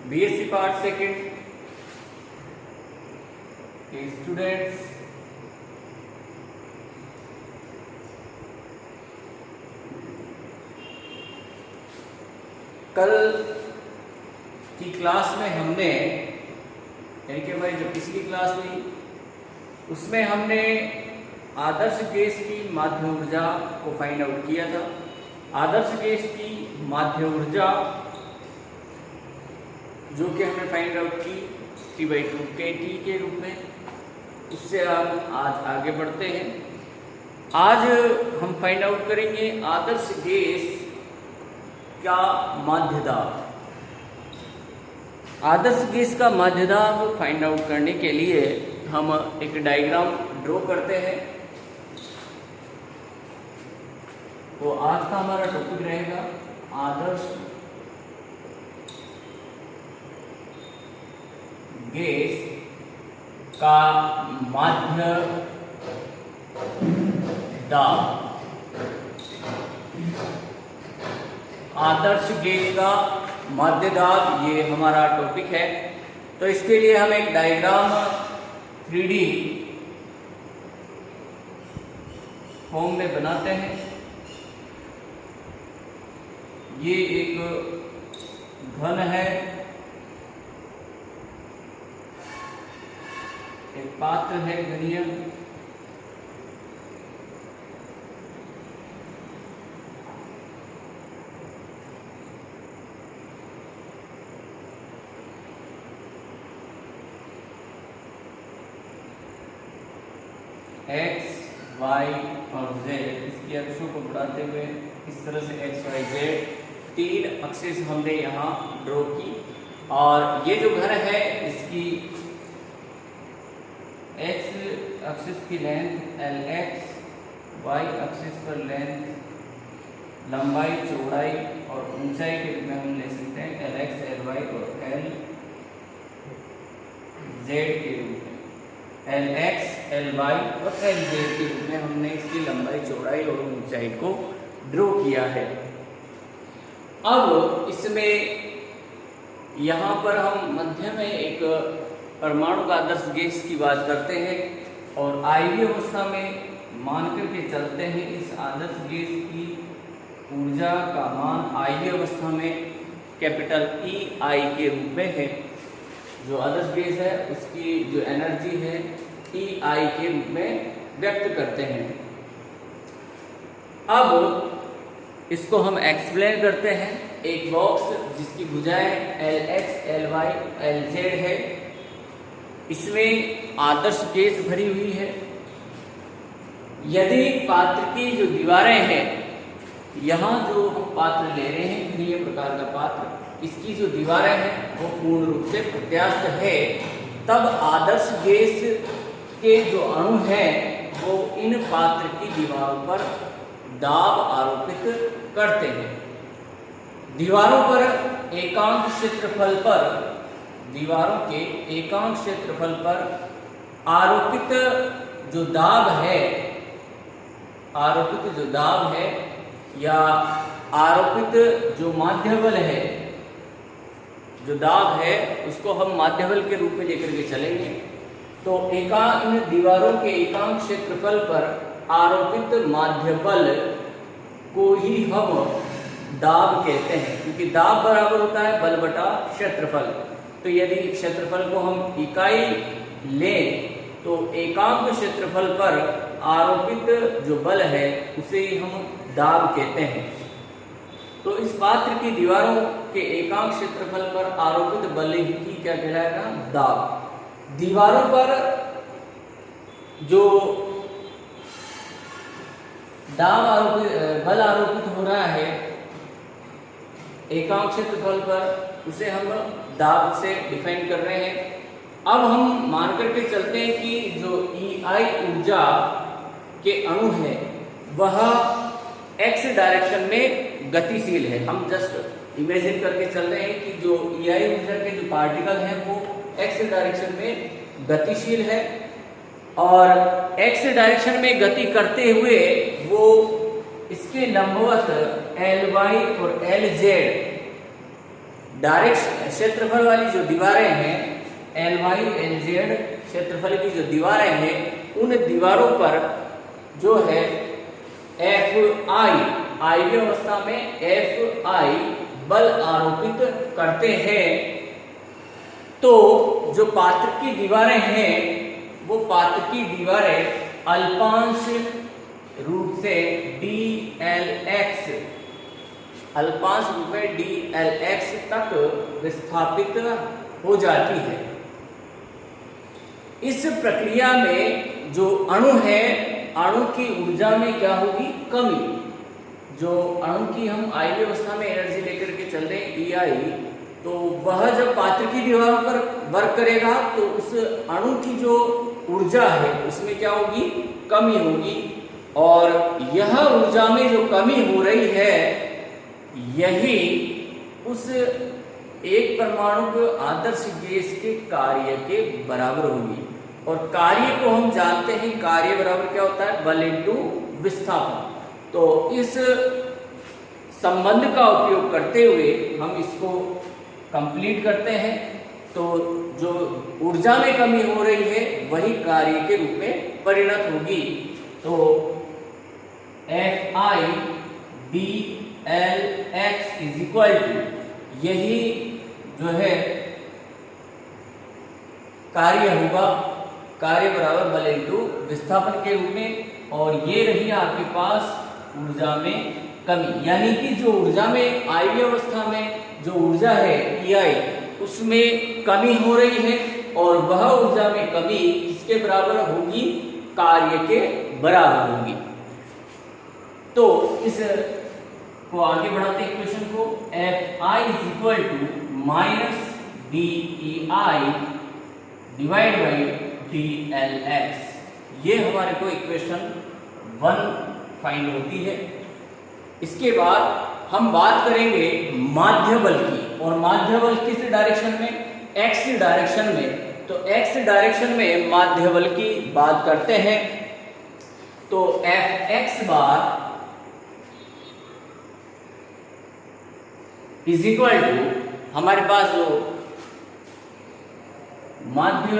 BSc part second के students, कल की क्लास में हमने यानी कि हमारी जो पिछली क्लास हुई उसमें हमने आदर्श गैस की माध्य ऊर्जा को फाइंड आउट किया था। आदर्श गैस की माध्य ऊर्जा जो कि हमने फाइंड आउट की T/2 kT के रूप में। उससे हम आज आगे बढ़ते हैं। आज हम फाइंड आउट करेंगे आदर्श गैस का माध्य दाब। आदर्श गैस का माध्य दाब फाइंड आउट करने के लिए हम एक डायग्राम ड्रॉ करते हैं। तो आज का हमारा टॉपिक रहेगा आदर्श गैस का माध्य दाब। आदर्श गैस का माध्य दाब ये हमारा टॉपिक है। तो इसके लिए हम एक डायग्राम 3D फॉर्म में बनाते हैं। ये एक घन है, एक पात्र है घनीय, x, y और z इसकी अक्षों को बढ़ाते हुए इस तरह से x, y, z तीन एक्सिस हमने यहाँ ड्रॉ की। और ये जो घर है इसकी x एक्सिस की लेंथ Lx, y एक्सिस पर लेंथ लंबाई, चौड़ाई और ऊंचाई के रूप में हम ले सकते हैं Lx, Ly और Lz के रूप में। Lx, Ly और Lz के रूप में हमने इसकी लंबाई, चौड़ाई और ऊंचाई को ड्रॉ किया है। अब इसमें यहाँ पर हम मध्य में एक परमाणु का आदर्श गैस की बात करते हैं और आयवीय अवस्था में मान करके चलते हैं। इस आदर्श गैस की ऊर्जा का मान आयवीय अवस्था में कैपिटल EI के रूप में है। जो आदर्श गैस है उसकी जो एनर्जी है EI के रूप में व्यक्त करते हैं। अब इसको हम एक्सप्लेन करते हैं। एक बॉक्स जिसकी भुजाएं Lx, Ly, Lz है, इसमें आदर्श गैस भरी हुई है। यदि पात्र की जो दीवारें हैं, यहाँ जो हम पात्र ले रहे हैं घनीय प्रकार का पात्र, इसकी जो दीवारें हैं वो पूर्ण रूप से प्रत्यास्थ है, तब आदर्श गैस के जो अणु हैं वो इन पात्र की दीवारों पर दाब आरोपित करते हैं। दीवारों पर एकांक क्षेत्रफल पर, दीवारों के एकांक क्षेत्रफल पर आरोपित जो दाब है, आरोपित जो दाब है या आरोपित जो माध्य बल है, जो दाब है उसको हम माध्य बल के रूप में लेकर के चलेंगे। तो इन दीवारों के एकांक क्षेत्रफल पर आरोपित माध्य बल को ही हम दाब कहते हैं, क्योंकि दाब बराबर होता है बल बटा क्षेत्रफल। तो यदि क्षेत्रफल को हम इकाई लें तो एकांक क्षेत्रफल पर आरोपित जो बल है उसे ही हम दाब कहते हैं। तो इस पात्र की दीवारों के एकांक क्षेत्रफल पर आरोपित बल ही क्या कहलाएगा? दाब। दीवारों पर जो बल आरोपित हो रहा है एकांक क्षेत्रफल पर, उसे हम दाब से डिफाइन कर रहे हैं। अब हम मान करके चलते हैं कि जो EI ऊर्जा के अणु है वह x डायरेक्शन में गतिशील है। हम जस्ट इमेजिन करके चल रहे हैं कि जो EI ऊर्जा के जो पार्टिकल हैं वो x डायरेक्शन में गतिशील है और x डायरेक्शन में गति करते हुए वो इसके लंबवत Ly और Lz डायरेक्ट क्षेत्रफल वाली जो दीवारें हैं, LY LZ क्षेत्रफल की जो दीवारें हैं, उन दीवारों पर जो है Fi आइवी अवस्था में Fi बल आरोपित करते हैं, तो जो पात्र की दीवारें हैं वो पात्र की दीवारें अल्पांश रूप से dLx तक विस्थापित हो जाती है। इस प्रक्रिया में जो अणु है, अणु की ऊर्जा में क्या होगी? कमी। जो अणु की हम आइवी अवस्था में एनर्जी लेकर के चल रहे हैं EI, तो वह जब पात्र की दीवारों पर वर्क करेगा तो उस अणु की जो ऊर्जा है उसमें क्या होगी? कमी होगी। और यह ऊर्जा में जो कमी हो रही है, यही उस एक परमाणु आदर्श गैस के कार्य के बराबर होगी। और कार्य को हम जानते हैं, कार्य बराबर क्या होता है? बल इंटू विस्थापन। तो इस संबंध का उपयोग करते हुए हम इसको कंप्लीट करते हैं। तो जो ऊर्जा में कमी हो रही है वही कार्य के रूप में परिणत होगी। तो Fi dLx is equal to, यही जो है कार्य होगा, कार्य बराबर बल इंटू विस्थापन के रूप में। और ये रही आपके पास ऊर्जा में कमी, यानी कि जो ऊर्जा में आइवी अवस्था में जो ऊर्जा है EI, उसमें कमी हो रही है, और वह ऊर्जा में कमी किसके बराबर होगी? कार्य के बराबर होगी। तो इस को आगे बढ़ाते हैं इक्वेशन को। Fi is equal to minus DEI divide by DLx, ये हमारे को इक्वेशन 1 फाइंड होती है। इसके बाद हम बात करेंगे माध्य बल की, और माध्य बल किस डायरेक्शन में? x डायरेक्शन में। तो x डायरेक्शन में माध्य बल की बात करते हैं। तो Fx bar is equal to, हमारे पास जो माध्य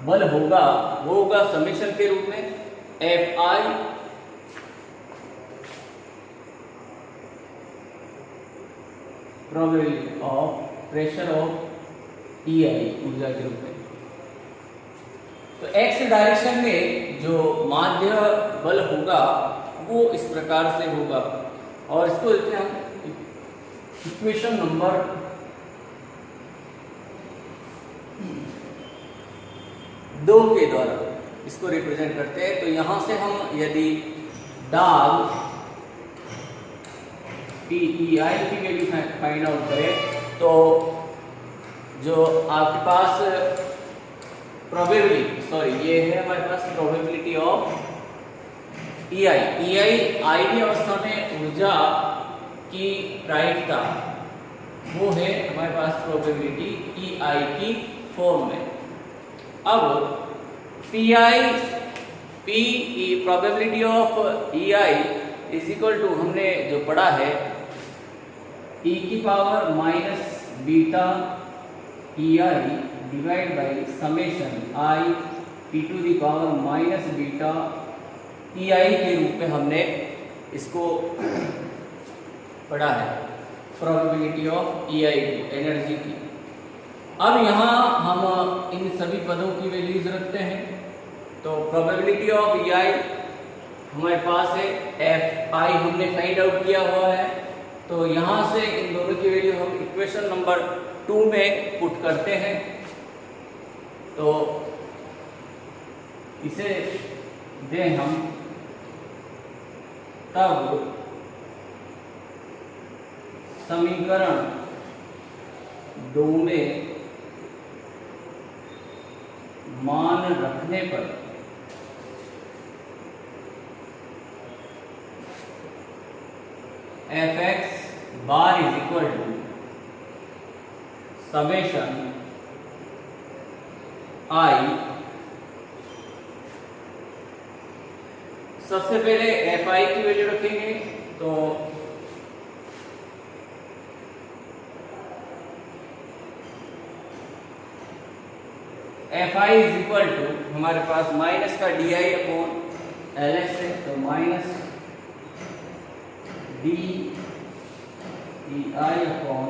बल होगा वो होगा समेशन के रूप में Fi probability of pressure of EI ऊर्जा के रूप में। तो x डायरेक्शन में जो माध्य बल होगा वो इस प्रकार से होगा, और इसको देखते हैं हम इक्वेशन नंबर 2 के द्वारा इसको रिप्रेजेंट करते हैं। तो यहां से हम यदि दाब PEI की वैल्यू फाइंड आउट करें, तो जो आपके पास ये है हमारे पास प्रोबेबिलिटी ऑफ EI आइवी अवस्था में ऊर्जा की प्रायिकता, वो है हमारे पास प्रोबेबिलिटी EI की फॉर्म में। अब probability of EI is equal to, हमने जो पढ़ा है e की power minus beta EI divide by summation I e to the power minus beta EI के रूप में हमने इसको पढ़ा है, प्रोबेबिलिटी ऑफ EI एनर्जी की। अब यहाँ हम इन सभी पदों की वैल्यूज रखते हैं। तो प्रोबेबिलिटी ऑफ EI हमारे पास है, Fi हमने फाइंड आउट किया हुआ है। तो यहाँ से इन दोनों की वैल्यू हम इक्वेशन नंबर 2 में पुट करते हैं। तो इसे दें हम, तब समीकरण 2 में मान रखने पर Fx bar is equal to summation I, सबसे पहले Fi की वैल्यू रखेंगे। तो Fi इज इक्वल टू हमारे पास माइनस का di अपॉन Lx है, तो माइनस dEi अपॉन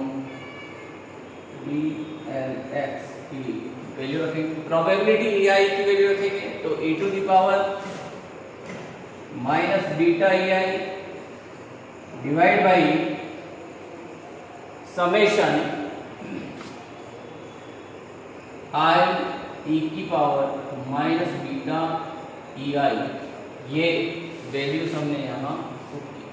dLx की वैल्यू रखेंगे, प्रोबेबिलिटी EI की वैल्यू रखेंगे, तो e to the power minus beta EI divide by summation I e की पावर माइनस बीटा EI, ये वैल्यूज हमने यहाँ पुट की।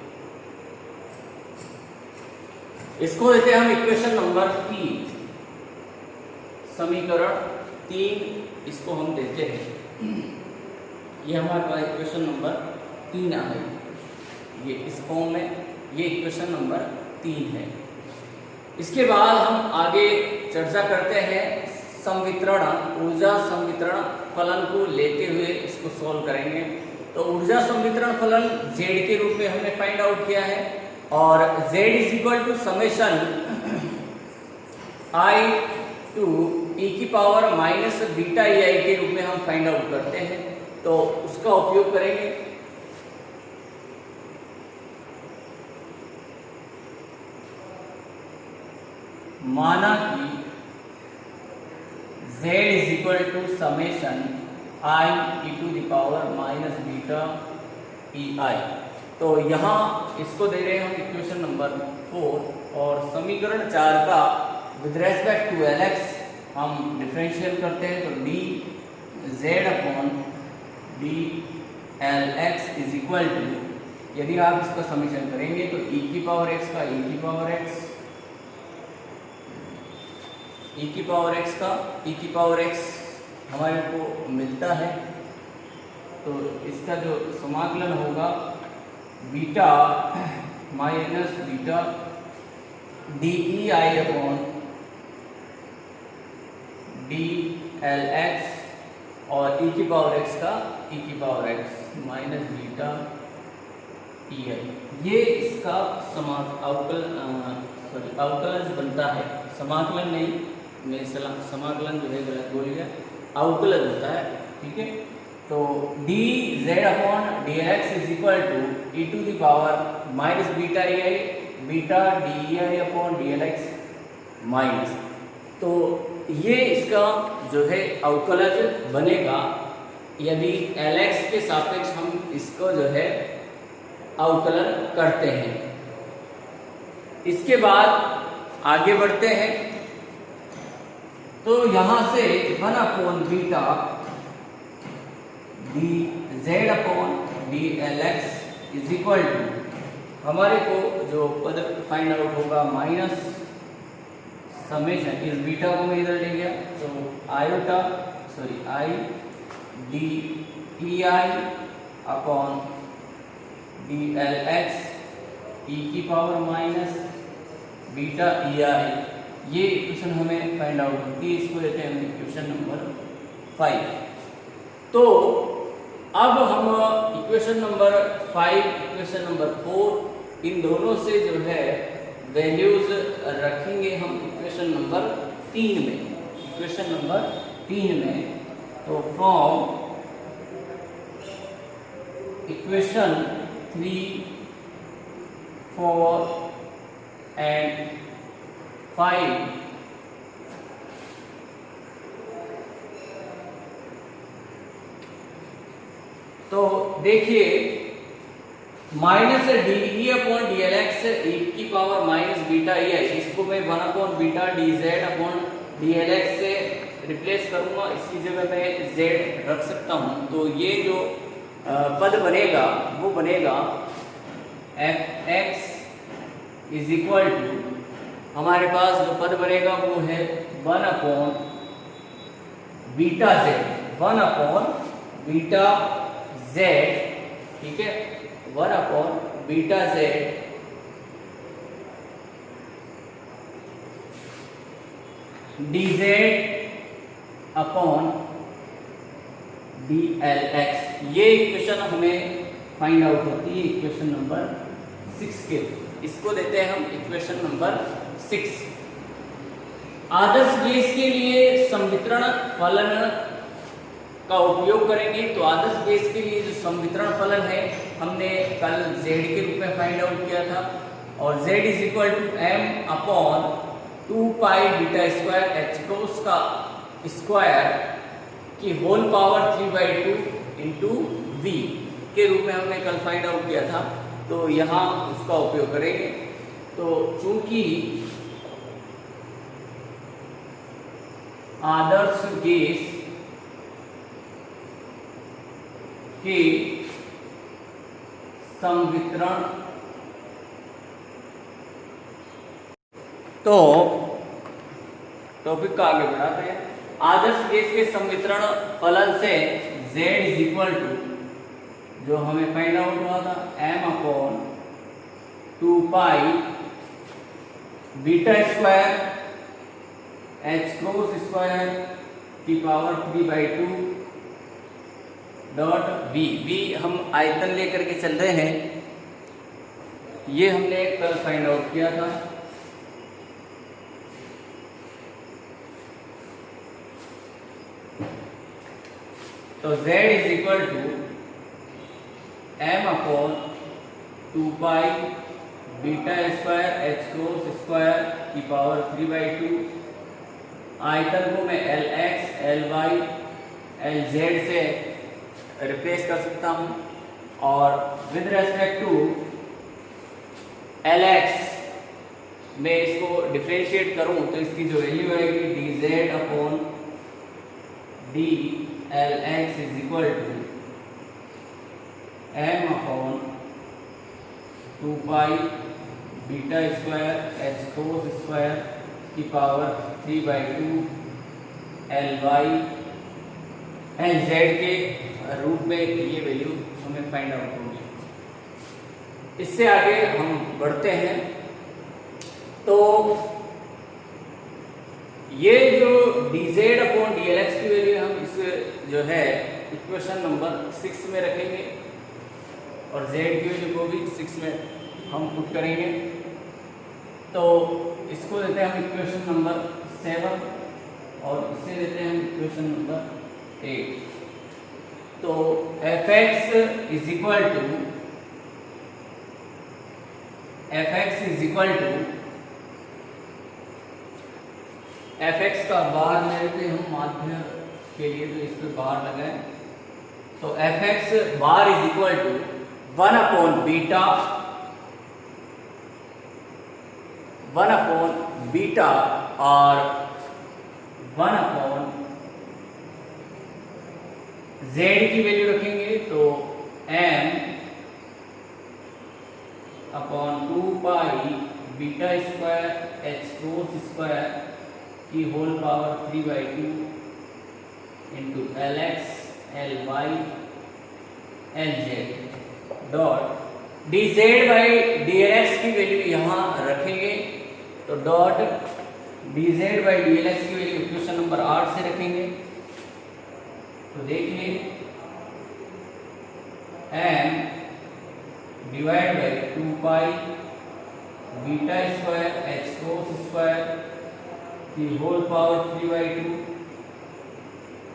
इसको देते हैं हम इक्वेशन नंबर 3, समीकरण 3 इसको हम देते हैं। ये हमारे पास इक्वेशन नंबर 3 आ गई, ये इस फॉर्म में, ये इक्वेशन नंबर 3 है। इसके बाद हम आगे चर्चा करते हैं संवितरण, ऊर्जा संवितरण फलन को लेते हुए इसको सॉल्व करेंगे। तो ऊर्जा संवितरण फलन Z के रूप में हमने फाइंड आउट किया है, और Z is equal to summation I to e की पावर माइनस बीटा EI के रूप में हम फाइंड आउट करते हैं, तो उसका उपयोग करेंगे। माना कि Z is equal to summation I e to the power minus beta EI, तो यहाँ इसको दे रहे हैं हम इक्वेशन नंबर 4, और समीकरण 4 का विद रेस्पेक्ट टू Lx हम डिफरेंशियल करते हैं, तो dZ upon dLx is equal to, यदि आप इसका समीकरण करेंगे तो e की पावर x का e की पावर x, e की पावर x का e की पावर x हमारे को मिलता है, तो इसका जो समाकलन होगा beta minus beta dEi upon dLx, और e की पावर x का e की power x minus beta EI, ये इसका अवकलज बनता है, समाकलन नहीं, मैं समाकलन जो है गलत बोल गया, अवकलज होता है, ठीक है। तो dZ upon dLx is equal to e to the power minus beta EI beta dEi upon dLx minus, तो ये इसका जो है अवकलज बनेगा यदि Lx के सापेक्ष हम इसको जो है अवकलन करते हैं। इसके बाद आगे बढ़ते हैं, तो यहां से 1 upon beta dZ upon dLx is equal to हमारे को जो पद फाइंड आउट होगा माइनस समेशन, इस बीटा को मैं इधर ले गया, तो I dEi upon dLx e की पावर माइनस बीटा EI, ये इक्वेशन हमें फाइंड आउट होती है, इसको लेते हैं हम इक्वेशन नंबर 5। तो अब हम इक्वेशन नंबर 5, इक्वेशन नंबर 4, इन दोनों से जो है वैल्यूज रखेंगे हम इक्वेशन नंबर 3 में, इक्वेशन नंबर 3 में। तो फ्रॉम इक्वेशन 3, 4 एंड 5 तो देखिए minus dE upon dLx e की पावर माइनस बीटा EI, इसको मैं 1 upon beta dZ upon dLx से रिप्लेस करूंगा, इसकी जगह मैं Z रख सकता हूं, तो ये जो पद बनेगा वो बनेगा fx इज इक्वल टू, हमारे पास जो पद बनेगा वो है 1 upon beta Z, 1 upon beta Z, ठीक है, 1 upon beta Z dZ upon dLx, ये इक्वेशन हमें फाइंड आउट होती है इक्वेशन नंबर 6 के, इसको देते हैं हम इक्वेशन नंबर 6। आदर्श गैस के लिए संवितरण फलन का उपयोग करेंगे। तो आदर्श गैस के लिए जो संवितरण फलन है हमने कल z के रूप में फाइंड आउट किया था, और z is equal to m upon 2 pi beta square h cross का स्क्वायर की होल पावर 3/2 इंटू v के रूप में हमने कल फाइंड आउट किया था। तो यहाँ उसका उपयोग करेंगे। तो चूंकि आदर्श गैस के संवितरण, तो टॉपिक का आगे बढ़ाते हैं। आदर्श गैस के संवितरण फलन से z इज इक्वल टू, जो हमें फाइंड आउट हुआ था, m upon 2 pi beta square h cross square की पावर 3/2 डॉट v हम आयतन लेकर के चल रहे हैं, ये हमने कल फाइंड आउट किया था। तो z is equal to m upon 2 pi beta square h cross square की पावर 3/2, आयतन को मैं Lx, Ly, Lz से रिप्लेस कर सकता हूं, और विद रेस्पेक्ट टू Lx में इसको डिफरेंशिएट करूं तो इसकी जो वैल्यू आएगी dz upon dLx is equal to m upon 2 pi beta square h cross square की पावर 3/2 Ly Lz के रूप में ये वैल्यू हमें फाइंड आउट होगी। इससे आगे हम बढ़ते हैं। तो ये जो dz अपॉन dLx की वैल्यू हम इस जो है इक्वेशन नंबर 6 में रखेंगे, और z की वैल्यू को भी 6 में हम पुट करेंगे। तो इसको देते हैं हम इक्वेशन नंबर 7, और इसे देते हैं हम इक्वेशन नंबर 8। तो fx is equal to fx का बार ले लेते हैं हम माध्य के लिए, तो इस पर बार लगाएं। तो fx bar is equal to 1 upon beta और 1 अपॉन z की वैल्यू रखेंगे। तो m upon 2 pi beta square h cross square की whole power 3/2 into Lx, Ly, Lz dot dz by dLx की वैल्यू यहाँ रखेंगे। तो डॉट dz बाई dLx की वैल्यू इक्वेशन नंबर 8 से रखेंगे। तो देखिए m divide by 2 pi beta square h cross square की होल पावर 3/2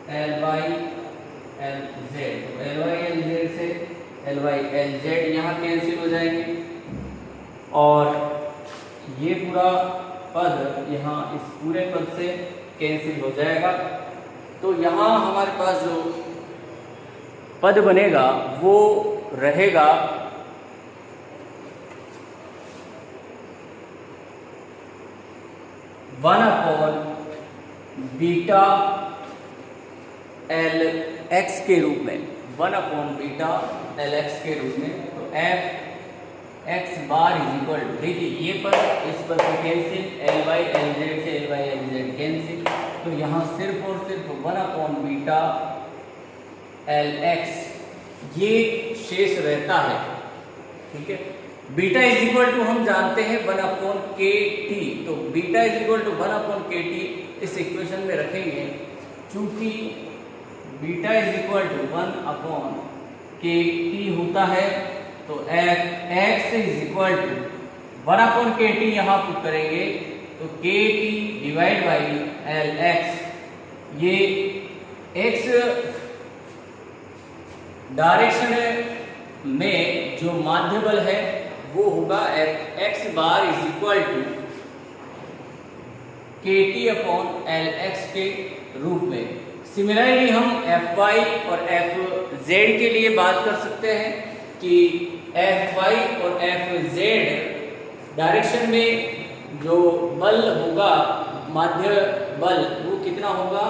Ly Lz। तो Ly Lz से Ly Lz यहाँ कैंसिल हो जाएंगे, और ये पूरा पद यहाँ इस पूरे पद से कैंसिल हो जाएगा। तो यहाँ हमारे पास जो पद बनेगा वो रहेगा 1 अपॉन बीटा Lx के रूप में, 1 अपॉन बीटा Lx के रूप में। तो f x bar is equal to, देखिए ये पर इस पर से कैंसिल, Ly Lz से Ly Lz कैंसिल, तो यहाँ सिर्फ और सिर्फ 1 अपॉन बीटा Lx ये शेष रहता है। ठीक है, बीटा इज इक्वल टू हम जानते हैं 1 अपॉन के टी, तो beta is equal to 1 upon K T इस इक्वेशन में रखेंगे। चूंकि beta is equal to 1 upon K T होता है, तो F X is equal to 1 upon K T यहाँ पुट करेंगे तो K T divide by L X, ये एक्स डायरेक्शन में जो माध्य बल है वो होगा F X bar is equal to K T upon L X के रूप में। सिमिलरली हम एफ वाई और एफ जेड के लिए बात कर सकते हैं कि एफ वाई और एफ जेड डायरेक्शन में जो बल होगा माध्य बल वो कितना होगा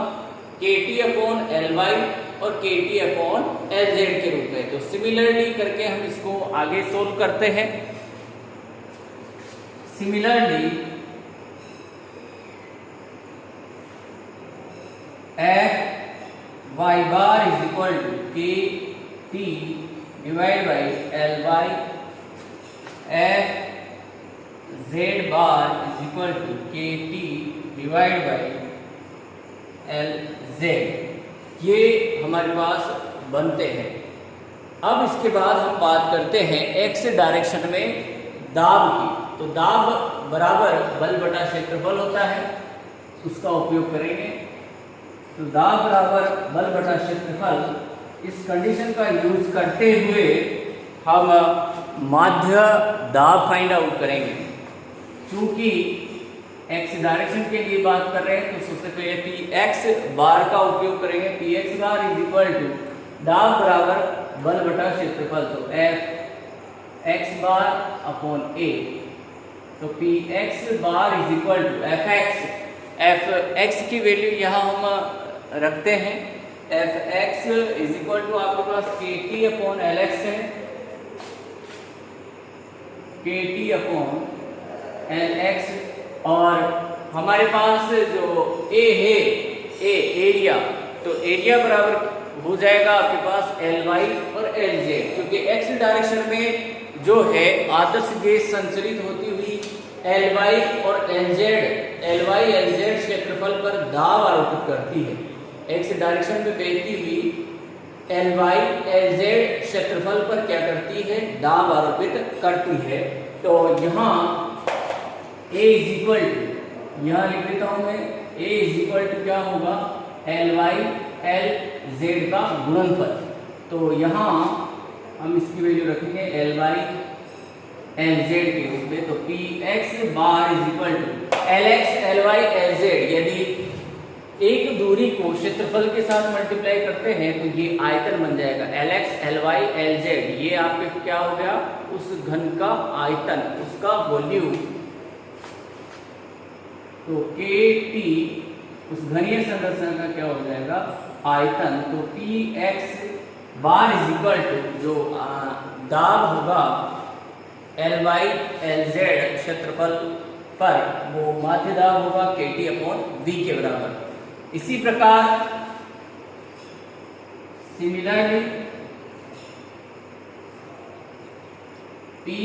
के टी अपॉन एल वाई और के टी अपॉन एल जेड के रूप में। तो सिमिलरली करके हम इसको आगे सोल्व करते हैं। Similarly F Y bar is equal to K T divide by L Y, F Z bar is equal to K T divide by L Z. ये हमारे पास बनते हैं। अब इसके बाद हम बात करते हैं एक्स डायरेक्शन में दाब की। तो दाब बराबर बल बटा क्षेत्रफल होता है, उसका उपयोग करेंगे। तो दाब बराबर बल बटा क्षेत्रफल, इस कंडीशन का यूज करते हुए हम माध्य दाब फाइंड आउट करेंगे। चूंकि एक्स डायरेक्शन के लिए बात कर रहे हैं तो सबसे पहले पी एक्स बार का उपयोग करेंगे। P X bar is equal to दाब बराबर बल बटा क्षेत्रफल, तो F X bar upon A. तो P X bar is equal to F X की वैल्यू यहाँ हम रखते हैं। F X is equal to आपके पास के टी अपॉन एल एक्स है, के टी अपॉन एल एक्स, और हमारे पास जो ए है ए एरिया, तो एरिया बराबर हो जाएगा आपके पास एल वाई और एल जेड, क्योंकि एक्स डायरेक्शन में जो है आदर्श गैस संचरित होती हुई एल वाई और एल जेड क्षेत्रफल पर दाब आरोपित करती है। एक्स डायरेक्शन में बहती हुई एल वाई एल जेड क्षेत्रफल पर क्या करती है, दाब आरोपित करती है। तो यहाँ A इज इक्वल टू, यहाँ लिख देता हूँ मैं, A इज इक्वल टू क्या होगा, एल वाई एल जेड का गुणनफल। तो यहाँ हम इसकी वैल्यू रखेंगे एल वाई एल जेड के रूप में। तो P X bar is equal to L X L Y L Z. यदि एक दूरी को क्षेत्रफल के साथ मल्टीप्लाई करते हैं तो ये आयतन बन जाएगा L X L Y L Z. ये आपके क्या हो गया, उस घन का आयतन, उसका वॉल्यूम। तो के टी उस घनीय संरचना का क्या हो जाएगा, आयतन। तो P X bar is equal to जो दाब होगा एल वाई एल जेड क्षेत्रफल पर, वो माध्य दाब होगा के टी अपॉन वी के बराबर। इसी प्रकार similarly P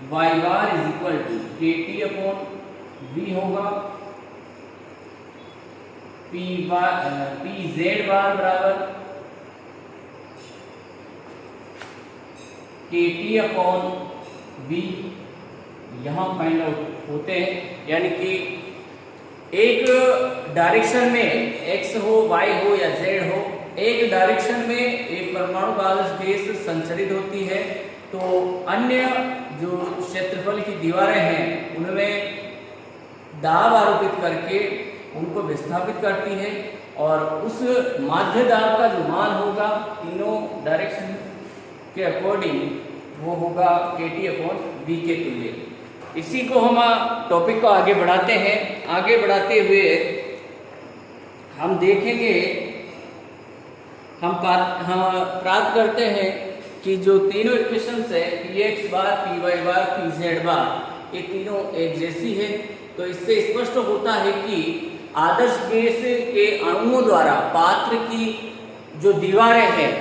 Y bar is equal to K T upon V होगा, पी जेड बार बराबर के टी अपॉन वी। यहाँ फाइंड आउट होते हैं, यानी कि एक डायरेक्शन में एक्स हो वाई हो या जेड हो, एक डायरेक्शन में एक परमाणु आदर्श गैस संचरित होती है, तो अन्य जो क्षेत्रफल की दीवारें हैं उनमें दाब आरोपित करके उनको विस्थापित करती है, और उस माध्य दाब का जो मान होगा तीनों डायरेक्शन के अकॉर्डिंग वो होगा के टी अपॉन वी के तुल्य। इसी को हम टॉपिक को आगे बढ़ाते हैं। आगे बढ़ाते हुए हम देखेंगे, हम प्राप्त करते हैं कि जो तीनों इक्वेशंस है पी एक्स बार, पी वाई बार, पी जेड बार, ये तीनों एक जैसी है। तो इससे स्पष्ट होता है कि आदर्श गैस के अणुओं द्वारा पात्र की जो दीवारें हैं,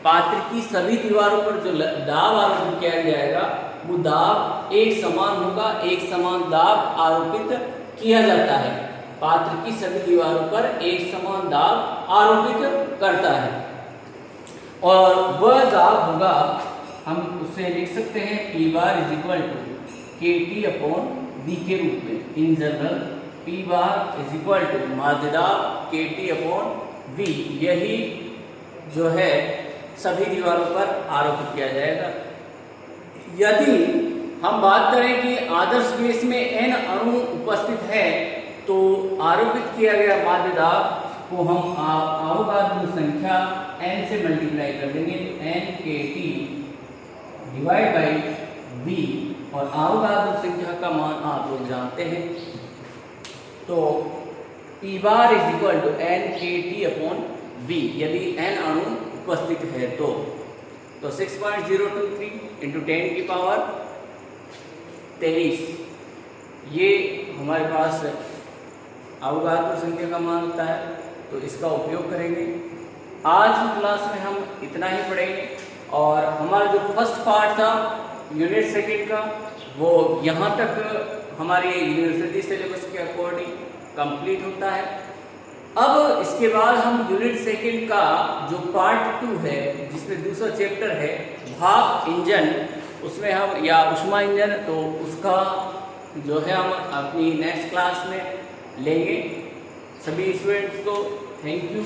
पात्र की सभी दीवारों पर जो दाब आरोपित किया जाएगा वो दाब एक समान होगा, एक समान दाब आरोपित किया जाता है। पात्र की सभी दीवारों पर एक समान दाब आरोपित करता है, और वह दाब होगा, हम उससे लिख सकते हैं P bar is equal to K T upon V V के रूप में। In general P bar is equal to माध्य दाब KT/V, यही जो है सभी दीवारों पर आरोपित किया जाएगा। यदि हम बात करें कि आदर्श गैस में n अणु उपस्थित है तो आरोपित किया गया माध्य दाब को हम अवोगाद्रो संख्या n से मल्टीप्लाई कर देंगे, तो n KT divide by V, और अवोगाद्रो संख्या का मान आप लोग जानते हैं, तो P bar is equal to n KT/V यदि n अणु उपस्थित है तो 6.023 इंटू 10 की पावर 23 ये हमारे पास अवोगाद्रो संख्या का मान होता है, तो इसका उपयोग करेंगे। आज की क्लास में हम इतना ही पढ़ेंगे, और हमारा जो फर्स्ट पार्ट था यूनिट सेकंड का वो यहाँ तक हमारी यूनिवर्सिटी सिलेबस के अकॉर्डिंग कंप्लीट होता है। अब इसके बाद हम यूनिट सेकंड का जो पार्ट 2 है, जिसमें दूसरा चैप्टर है भाप इंजन, उसमें हम या ऊष्मा इंजन, तो उसका जो है हम अपनी नेक्स्ट क्लास में लेंगे। सभी स्टूडेंट्स को थैंक यू।